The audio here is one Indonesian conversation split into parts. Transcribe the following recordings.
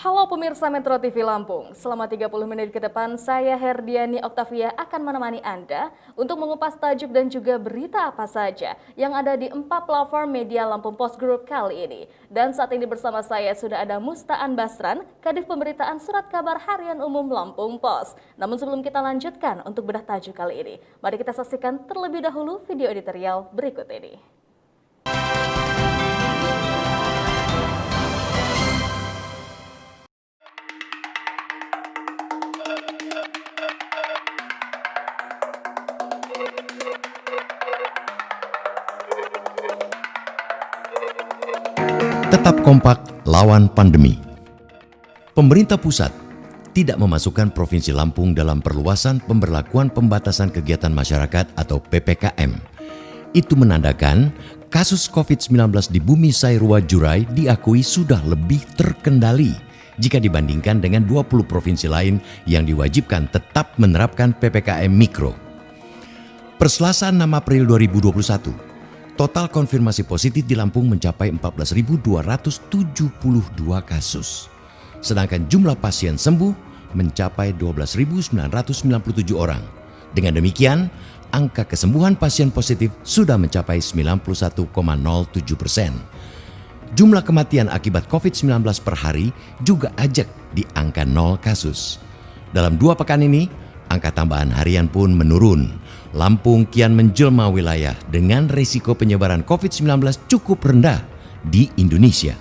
Halo pemirsa Metro TV Lampung, selama 30 menit ke depan saya Herdiani Oktavia akan menemani Anda untuk mengupas tajuk dan juga berita apa saja yang ada di 4 platform media Lampung Post Group kali ini. Dan saat ini bersama saya sudah ada Mustaan Basran, Kadif Pemberitaan Surat Kabar Harian Umum Lampung Post. Namun sebelum kita lanjutkan untuk bedah tajuk kali ini, mari kita saksikan terlebih dahulu video editorial berikut ini. Tetap kompak lawan pandemi. Pemerintah pusat tidak memasukkan Provinsi Lampung dalam perluasan pemberlakuan pembatasan kegiatan masyarakat atau PPKM. Itu menandakan kasus COVID-19 di Bumi Sairua Jurai diakui sudah lebih terkendali jika dibandingkan dengan 20 provinsi lain yang diwajibkan tetap menerapkan PPKM Mikro. Per Selasa 6 April 2021, total konfirmasi positif di Lampung mencapai 14.272 kasus. Sedangkan jumlah pasien sembuh mencapai 12.997 orang. Dengan demikian, angka kesembuhan pasien positif sudah mencapai 91,07%. Jumlah kematian akibat COVID-19 per hari juga ajak di angka 0 kasus. Dalam 2 pekan ini, angka tambahan harian pun menurun. Lampung kian menjelma wilayah dengan risiko penyebaran COVID-19 cukup rendah di Indonesia.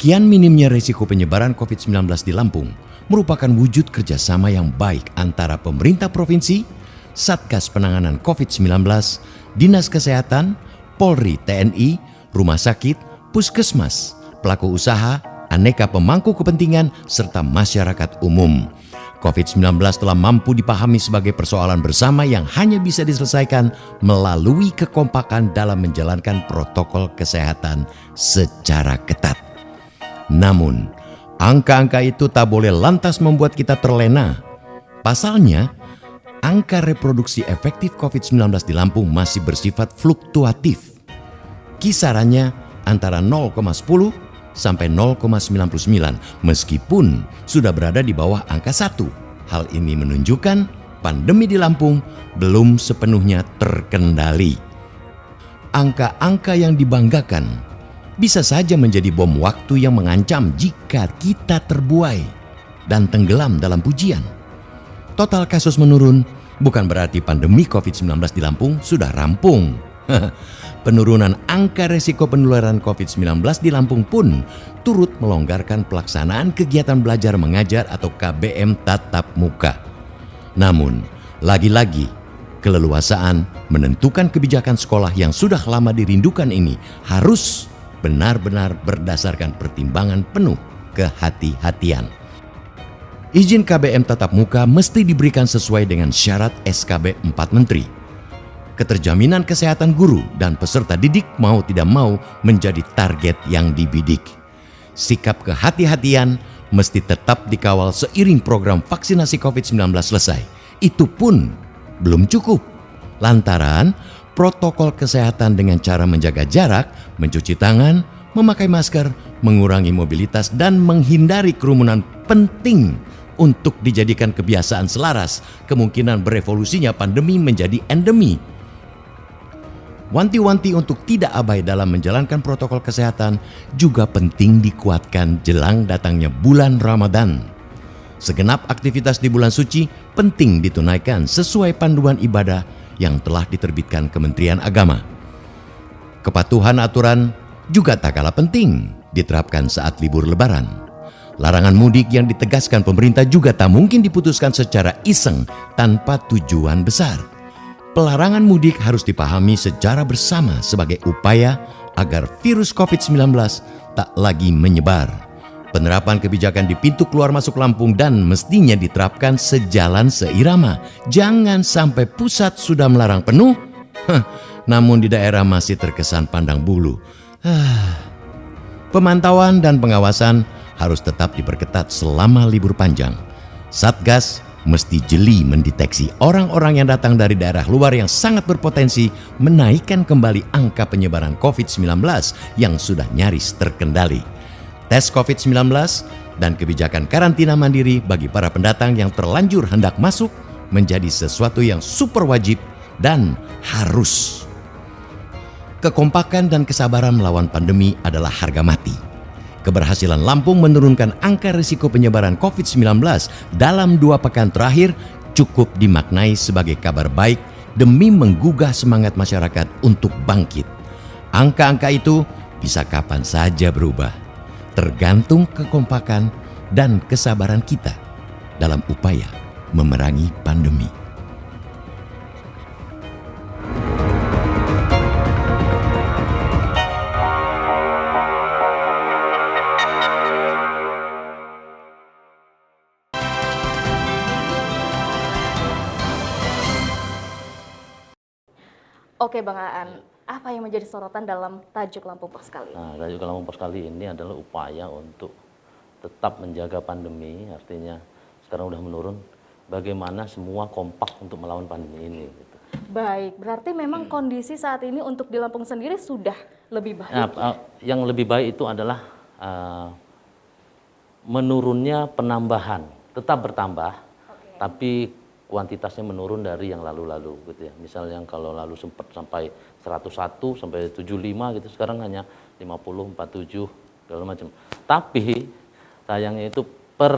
Kian minimnya risiko penyebaran COVID-19 di Lampung merupakan wujud kerjasama yang baik antara pemerintah provinsi, Satgas Penanganan COVID-19, Dinas Kesehatan, Polri, TNI, rumah sakit, puskesmas, pelaku usaha, aneka pemangku kepentingan, serta masyarakat umum. COVID-19 telah mampu dipahami sebagai persoalan bersama yang hanya bisa diselesaikan melalui kekompakan dalam menjalankan protokol kesehatan secara ketat. Namun, angka-angka itu tak boleh lantas membuat kita terlena. Pasalnya, angka reproduksi efektif COVID-19 di Lampung masih bersifat fluktuatif. Kisarannya antara 0,10 sampai 0,99 meskipun sudah berada di bawah angka 1. Hal ini menunjukkan pandemi di Lampung belum sepenuhnya terkendali. Angka-angka yang dibanggakan bisa saja menjadi bom waktu yang mengancam jika kita terbuai dan tenggelam dalam pujian. Total kasus menurun bukan berarti pandemi COVID-19 di Lampung sudah rampung. Penurunan angka resiko penularan COVID-19 di Lampung pun turut melonggarkan pelaksanaan kegiatan belajar mengajar atau KBM tatap muka. Namun, lagi-lagi keleluasaan menentukan kebijakan sekolah yang sudah lama dirindukan ini harus benar-benar berdasarkan pertimbangan penuh kehati-hatian. Izin KBM tatap muka mesti diberikan sesuai dengan syarat SKB 4 Menteri. Keterjaminan kesehatan guru dan peserta didik mau tidak mau menjadi target yang dibidik. Sikap kehati-hatian mesti tetap dikawal seiring program vaksinasi COVID-19 selesai. Itu pun belum cukup. Lantaran protokol kesehatan dengan cara menjaga jarak, mencuci tangan, memakai masker, mengurangi mobilitas dan menghindari kerumunan penting untuk dijadikan kebiasaan selaras kemungkinan berevolusinya pandemi menjadi endemi. Wanti-wanti untuk tidak abai dalam menjalankan protokol kesehatan juga penting dikuatkan jelang datangnya bulan Ramadan. Segenap aktivitas di bulan suci penting ditunaikan sesuai panduan ibadah yang telah diterbitkan Kementerian Agama. Kepatuhan aturan juga tak kalah penting diterapkan saat libur Lebaran. Larangan mudik yang ditegaskan pemerintah juga tak mungkin diputuskan secara iseng tanpa tujuan besar. Pelarangan mudik harus dipahami secara bersama sebagai upaya agar virus COVID-19 tak lagi menyebar. Penerapan kebijakan di pintu keluar masuk Lampung dan mestinya diterapkan sejalan seirama. Jangan sampai pusat sudah melarang penuh, namun di daerah masih terkesan pandang bulu. Pemantauan dan pengawasan harus tetap diperketat selama libur panjang. Satgas mesti jeli mendeteksi orang-orang yang datang dari daerah luar yang sangat berpotensi menaikkan kembali angka penyebaran COVID-19 yang sudah nyaris terkendali. tes COVID-19, dan kebijakan karantina mandiri bagi para pendatang yang terlanjur hendak masuk menjadi sesuatu yang super wajib dan harus. Kekompakan dan kesabaran melawan pandemi adalah harga mati. Keberhasilan Lampung menurunkan angka risiko penyebaran COVID-19 dalam 2 pekan terakhir cukup dimaknai sebagai kabar baik demi menggugah semangat masyarakat untuk bangkit. Angka-angka itu bisa kapan saja berubah, tergantung kekompakan dan kesabaran kita dalam upaya memerangi pandemi. Oke Bang Aan, apa yang menjadi sorotan dalam tajuk Lampung Pos kali ini? Nah, tajuk Lampung Pos kali ini adalah upaya untuk tetap menjaga pandemi, artinya sekarang udah menurun, bagaimana semua kompak untuk melawan pandemi ini. Gitu. Baik, berarti memang kondisi saat ini untuk di Lampung sendiri sudah lebih baik. Nah, yang lebih baik itu adalah menurunnya penambahan, tetap bertambah, tapi kuantitasnya menurun dari yang lalu-lalu gitu ya. Misalnya yang kalau lalu sempat sampai 101 sampai 75 gitu, sekarang hanya 50, 47 segala macam. Tapi sayangnya itu per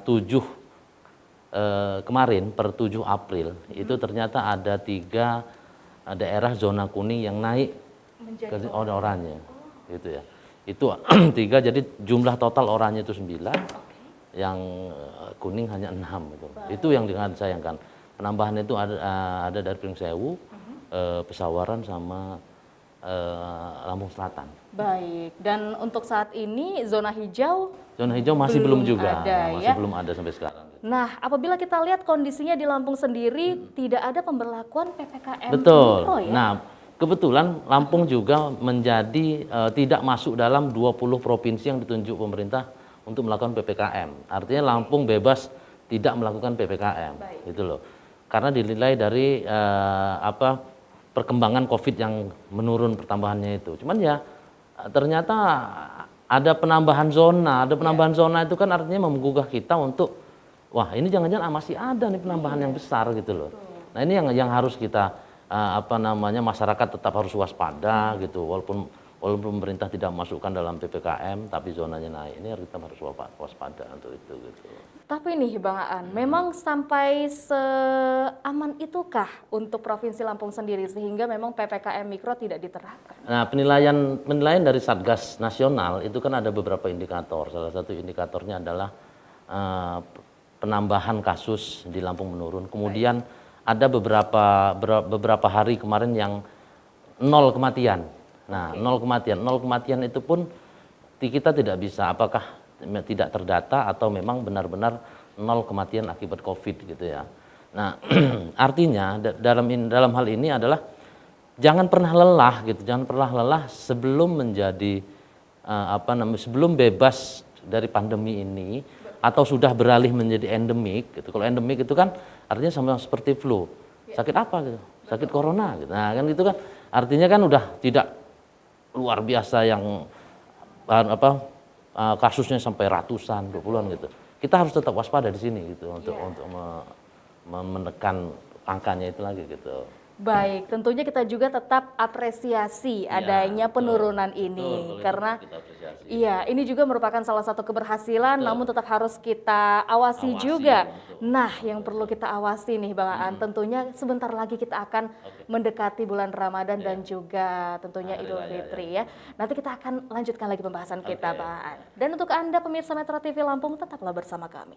7 kemarin per 7 April itu ternyata ada 3 daerah zona kuning yang naik ke oranye gitu ya. Itu 3, jadi jumlah total oranye itu 9. Yang kuning hanya 6 gitu. Itu yang disayangkan. Penambahan itu ada dari Pringsewu, Pesawaran sama Lampung Selatan. Baik, dan untuk saat ini zona hijau masih belum juga, ada, masih ya? belum ada sampai sekarang. Nah, apabila kita lihat kondisinya di Lampung sendiri tidak ada pemberlakuan PPKM Betul. Mikro ya? Nah, kebetulan Lampung juga menjadi tidak masuk dalam 20 provinsi yang ditunjuk pemerintah untuk melakukan PPKM. Artinya Lampung bebas tidak melakukan PPKM. Gitu loh. Karena dinilai dari perkembangan Covid yang menurun pertambahannya itu. Cuman ya ternyata ada penambahan zona. Ada penambahan zona itu kan artinya menggugah kita untuk wah, ini jangan-jangan masih ada nih penambahan yang besar gitu loh. Nah, ini yang harus kita masyarakat tetap harus waspada gitu. Walaupun pemerintah tidak masukkan dalam PPKM, tapi zonanya naik. Ini kita harus waspada untuk itu. Gitu. Tapi nih Bang Aan, memang sampai seaman itukah untuk Provinsi Lampung sendiri sehingga memang PPKM Mikro tidak diterapkan? Nah, penilaian dari Satgas Nasional itu kan ada beberapa indikator. Salah satu indikatornya adalah penambahan kasus di Lampung menurun. Kemudian ada beberapa hari kemarin yang 0 kematian. Nah, 0 kematian itu pun kita tidak bisa apakah tidak terdata atau memang benar-benar 0 kematian akibat Covid gitu ya. Nah, artinya dalam hal ini adalah jangan pernah lelah gitu, jangan pernah lelah sebelum menjadi sebelum bebas dari pandemi ini atau sudah beralih menjadi endemik gitu. Kalau endemik itu kan artinya sama seperti flu. Sakit apa gitu? Sakit corona gitu. Nah, kan itu kan artinya kan udah tidak luar biasa yang kasusnya sampai ratusan, 20-an gitu. Kita harus tetap waspada di sini gitu untuk menekan angkanya itu lagi gitu. Baik, tentunya kita juga tetap apresiasi adanya penurunan ini karena iya, ini juga merupakan salah satu keberhasilan, namun tetap harus kita awasi juga. Nah, yang perlu kita awasi nih Bang Aan, tentunya sebentar lagi kita akan mendekati bulan Ramadan dan juga tentunya Idul Fitri ya. Nanti kita akan lanjutkan lagi pembahasan kita Bang Aan. Dan untuk Anda pemirsa Metro TV Lampung, tetaplah bersama kami.